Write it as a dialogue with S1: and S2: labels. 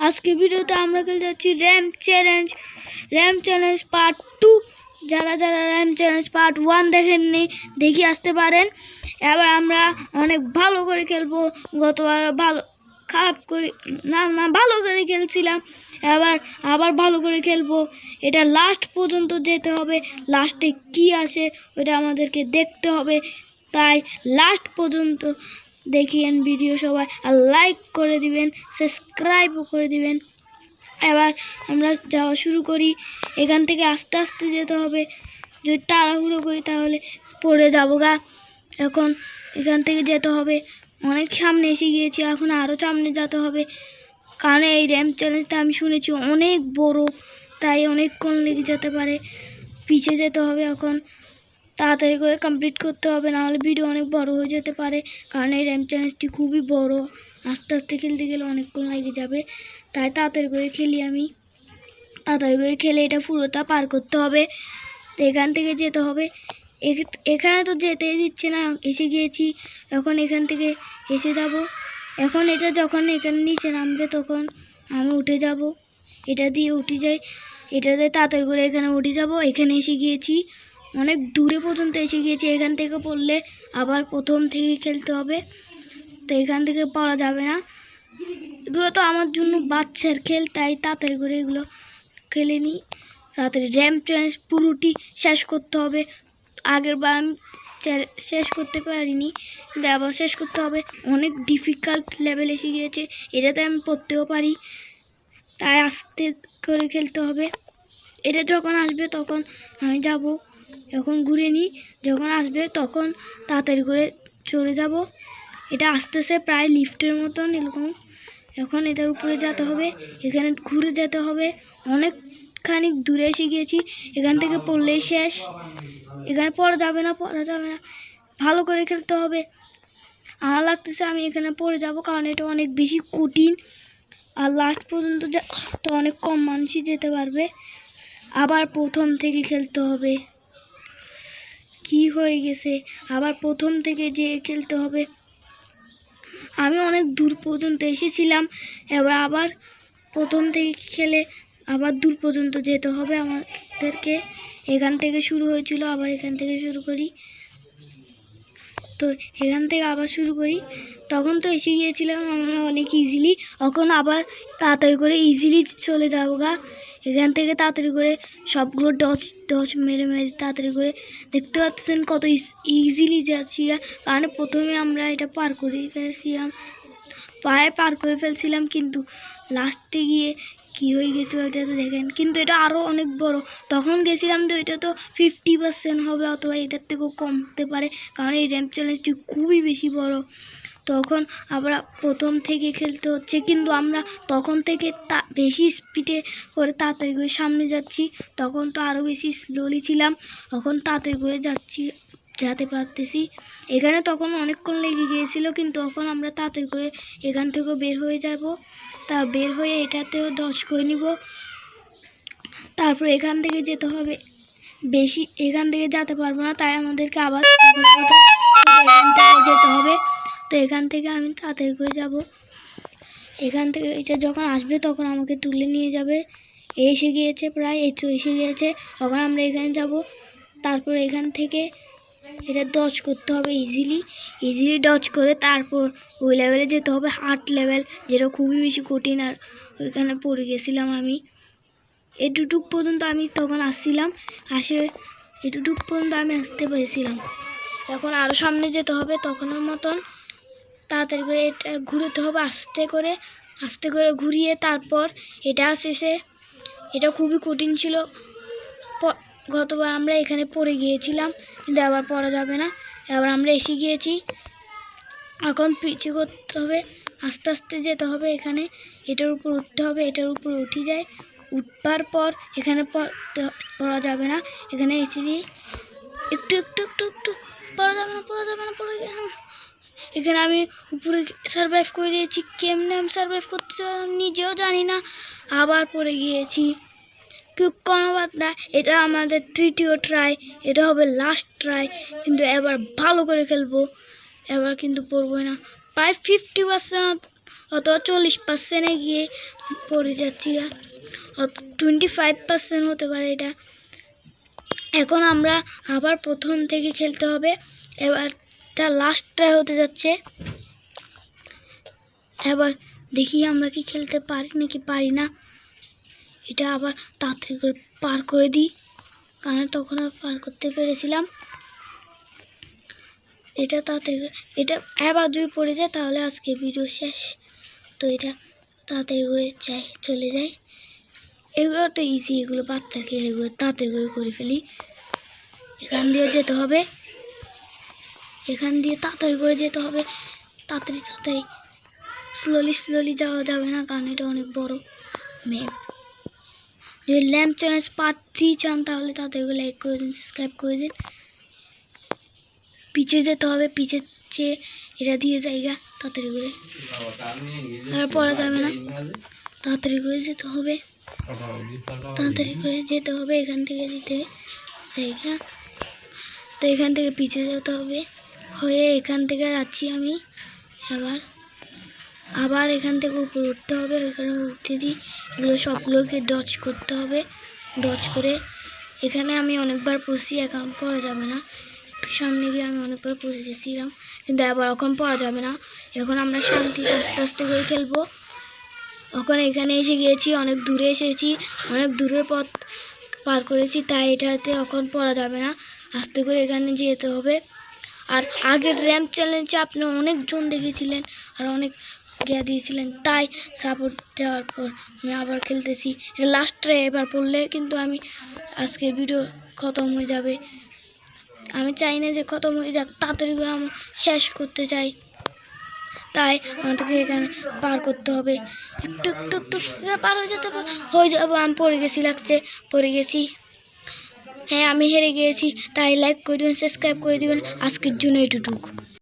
S1: আজকে ভিডিওতে আমরা খেলতে যাচ্ছি র্যাম চ্যালেঞ্জ পার্ট 2। যারা র্যাম চ্যালেঞ্জ পার্ট 1 দেখেননি দেখি আসতে পারেন। এবার আমরা অনেক ভালো করে খেলবো। গতবার খারাপ করে ভালো করে খেলছিলাম, এবার আবার ভালো করে খেলবো। এটা লাস্ট পর্যন্ত যেতে হবে, লাস্টে কি আসে ওটা আমাদেরকে দেখতে হবে। তাই লাস্ট পর্যন্ত দেখিয়েন ভিডিও সবাই, আর লাইক করে দিবেন, সাবস্ক্রাইবও করে দিবেন। এবার আমরা যাওয়া শুরু করি। এখান থেকে আস্তে আস্তে যেতে হবে, যদি তাড়াহুড়ো করি তাহলে পড়ে যাবো গা। এখন এখান থেকে যেতে হবে, অনেক সামনে এসে গিয়েছি, এখন আরও সামনে যেতে হবে। কারণ এই র্যাম চ্যালেঞ্জটা আমি শুনেছি অনেক বড়, তাই অনেকক্ষণ লেগে যেতে পারে। পিছিয়ে যেতে হবে, এখন তাড়াতাড়ি করে কমপ্লিট করতে হবে, নাহলে ভিডিও অনেক বড় হয়ে যেতে পারে। কারণ এই র্যাম চ্যালেঞ্জটি খুবই বড়, আস্তে আস্তে খেলতে গেলে অনেকক্ষণ লেগে যাবে। তাই তাড়াতাড়ি করে খেলি আমি, তাড়াতাড়ি করে খেলে এটা পুরোটা পার করতে হবে। তো এখান থেকে যেতে হবে। এখানে তো যেতেই দিচ্ছে না, এসে গিয়েছি। এখন এখান থেকে এসে যাব। এখন এটা যখন এখানে নিচে নামবে তখন আমি উঠে যাব, এটা দিয়ে উঠে যাই, এটা দিয়ে তাড়াতাড়ি করে এখানে উঠে যাব। এখানে এসে গিয়েছি, অনেক দূরে পর্যন্ত এসে গিয়েছি। এখান থেকে পড়লে আবার প্রথম থেকে খেলতে হবে, তো এখান থেকে পড়া যাবে না। এগুলো তো আমার জন্য বাচ্চার খেল, তাই তাড়াতাড়ি করে এগুলো খেলে নিই। তাড়াতাড়ি র্যাম চ্যালেঞ্জ পুরোটি শেষ করতে হবে। আগের বার আমি শেষ করতে পারিনি, কিন্তু আবার শেষ করতে হবে। অনেক ডিফিকাল্ট লেভেল এসে গিয়েছে, এটাতে আমি পড়তেও পারি, তাই আস্তে করে খেলতে হবে। এটা যখন আসবে তখন আমি যাব। এখন ঘুরে নিই, যখন আসবে তখন তাড়াতাড়ি করে চলে যাব। এটা আসতেছে প্রায় লিফটের মতন এরকম। এখন এটার উপরে যেতে হবে, এখানে ঘুরে যেতে হবে। অনেকখানি দূরে এসে গিয়েছি, এখান থেকে পড়লেই শেষ। এখানে পড়া যাবে না, ভালো করে খেলতে হবে। আমার লাগতেছে আমি এখানে পড়ে যাব, কারণ এটা অনেক বেশি কঠিন। আর লাস্ট পর্যন্ত তো অনেক কম মানুষই যেতে পারবে। আবার প্রথম থেকে খেলতে হবে। কি হয়ে গেছে, আবার প্রথম থেকে খেলতে হবে। আমি অনেক দূর পর্যন্ত এসেছিলাম, এবার আবার প্রথম থেকে খেলে আবার দূর পর্যন্ত যেতে হবে আমাদেরকে। এখান থেকে শুরু হয়েছিল, আবার এখান থেকে শুরু করি। তো এখান থেকে আবার শুরু করি। তখন তো এসে গিয়েছিলাম আমরা অনেক ইজিলি, এখন আবার তাড়াতাড়ি করে ইজিলি চলে যাবো গা। এখান থেকে তাড়াতাড়ি করে সবগুলো ডচ মেরে তাড়াতাড়ি করে, দেখতে পাচ্ছেন কত ইজিলি যাচ্ছি গা। কারণ প্রথমে আমরা এটা পার করে ফেলছিলাম, পার করে ফেলছিলাম, কিন্তু লাস্টে গিয়ে কি হয়ে গেছিলো এটা তো দেখেন। কিন্তু এটা আরও অনেক বড়, তখন গেছিলাম তো এটা তো 50% হবে, অথবা এটার থেকেও কম হতে পারে, কারণ এই র্যাম চ্যালেঞ্জটি খুবই বেশি বড়। তখন আমরা প্রথম থেকে খেলতে হচ্ছে, কিন্তু আমরা তখন থেকে বেশি স্পিডে করে তাড়াতাড়ি করে সামনে যাচ্ছি। তখন তো আরও বেশি স্লোলি ছিলাম, এখন তাড়াতাড়ি করে যেতে পারতেছি। এখানে তখন অনেকক্ষণ লেগে গিয়েছিল, কিন্তু এখন আমরা তাড়াতাড়ি করে এখান থেকেও বের হয়ে যাব। বের হয়ে এটাতেও 10 করে নিব। তারপর এখান থেকে যেতে হবে, বেশি এখান থেকে যেতে পারবো না, তাই আমাদেরকে আবার এখান থেকে যেতে হবে। তো এখান থেকে আমি তাড়াতাড়ি করে যাব। এখান থেকে এটা যখন আসবে তখন আমাকে তুলে নিয়ে যাবে। এসে গিয়েছে, প্রায় এসে গিয়েছে। তখন আমরা এখানে যাব। তারপর এখান থেকে এটা ডজ করতে হবে ইজিলি ডজ করে, তারপর ওই লেভেলে যেতে হবে, হার্ড লেভেল, যেটা খুবই বেশি কঠিন। আর ওইখানে পড়ে গেছিলাম আমি। এটুটুক পর্যন্ত আমি তখন আসছিলাম, এটুটুক পর্যন্ত আমি আসতে পেরেছিলাম। এখন আরও সামনে যেতে হবে তখনের মতন। তাড়াতাড়ি করে এটা ঘুরতে হবে, আস্তে করে ঘুরিয়ে তারপর এটা শেষে। এটা খুবই কঠিন ছিল, গতবার আমরা এখানে পড়ে গিয়েছিলাম, কিন্তু আবার পড়া যাবে না। এবার আমরা এসে গিয়েছি, এখন পিছিয়ে করতে হবে, আস্তে আস্তে যেতে হবে। এখানে এটার উপর উঠতে হবে, এটার উপর উঠে যায়। উঠবার পর এখানে পড়া যাবে না, এখানে এসে দিয়ে একটু পড়া যাবে না, এখানে আমি উপরে সারভাইভ করে দিয়েছি। কেমনে আমি সারভাইভ করতে নিজেও জানি না, আবার পড়ে গিয়েছি। কোনো বাদ না, এটা আমাদের তৃতীয় ট্রাই, এটা হবে লাস্ট ট্রাই। কিন্তু এবার ভালো করে খেলবো, এবার কিন্তু পড়বো না। প্রায় 50% অথবা 40% গিয়ে পড়ে যাচ্ছি, 25% হতে পারে এটা। এখন আমরা আবার প্রথম থেকে খেলতে হবে। এবার তার লাস্ট ট্রাই হতে যাচ্ছে। এবার দেখি আমরা কি খেলতে পারি নাকি পারি না। এটা আবার তাড়াতাড়ি করে পার করে দিই, কারণ তখন পার করতে পেরেছিলাম। এটা তাড়াতাড়ি এটা এবার যদি পড়ে যায় তাহলে আজকে ভিডিও শেষ। তো এটা তাড়াতাড়ি করে চলে যায়। এগুলো তো ইজি, এগুলো বাচ্চা খেলে এগুলো তাড়াতাড়ি করে ফেলি। এখান দিয়ে যেতে হবে, এখান দিয়ে তাড়াতাড়ি করে যেতে হবে, তাড়াতাড়ি স্লোলি যাওয়া যাবে না, কারণ এটা অনেক বড় ম্যাপ। যদি ল্যাম্প চ্যালেঞ্জ পার্ট 3 চান তাহলে তাড়াতাড়ি করে লাইক করে দিন, সাবস্ক্রাইব করে দিন। পিছিয়ে যেতে হবে, পিছিয়ে এটা দিয়ে জায়গা তাড়াতাড়ি করে, আর পড়া যাবে না, তাড়াতাড়ি করে যেতে হবে, এখান থেকে দিতে জায়গা। তো এখান থেকে পিছিয়ে যেতে হবে, হয়ে এখান থেকে যাচ্ছি আমি। আবার এখান থেকে উপরে উঠতে হবে, এখানে উঠতে দিই। এগুলো সবগুলোকে ডচ করতে হবে, ডচ করে এখানে আমি অনেকবার পড়ছি, এখন পড়া যাবে না। একটু সামনে গিয়ে আমি অনেকবার পড়ে গেছিলাম, কিন্তু আবার এখন পড়া যাবে না। এখন আমরা শান্তিতে আস্তে করে খেলবো। এখন এখানে এসে গিয়েছি, অনেক দূরে এসেছি, অনেক দূরের পথ পার করেছি, তাই এটাতে এখন পড়া যাবে না, আস্তে করে এখানে যেতে হবে। আর আগের র্যাম্প চ্যালেঞ্জে আপনি অনেকজন দেখেছিলেন আর অনেক দিয়েছিলেন, তাই সাপোর্ট দেওয়ার পর আমি আবার খেলতেছি। লাস্ট ট্রাই এবার পড়লে কিন্তু আমি আজকের ভিডিও খতম হয়ে যাবে। আমি চাই না যে খতম হয়ে যাক, তাড়াতাড়ি করে আমি শেষ করতে চাই, তাই আমাদেরকে এখানে পার করতে হবে। একটু পার হয়ে যেতে হয়ে যাবো। আমি পড়ে গেছি। হ্যাঁ, আমি হেরে গিয়েছি, তাই লাইক করে দেবেন, সাবস্ক্রাইব করে দেবেন। আজকের জন্য এটুকু।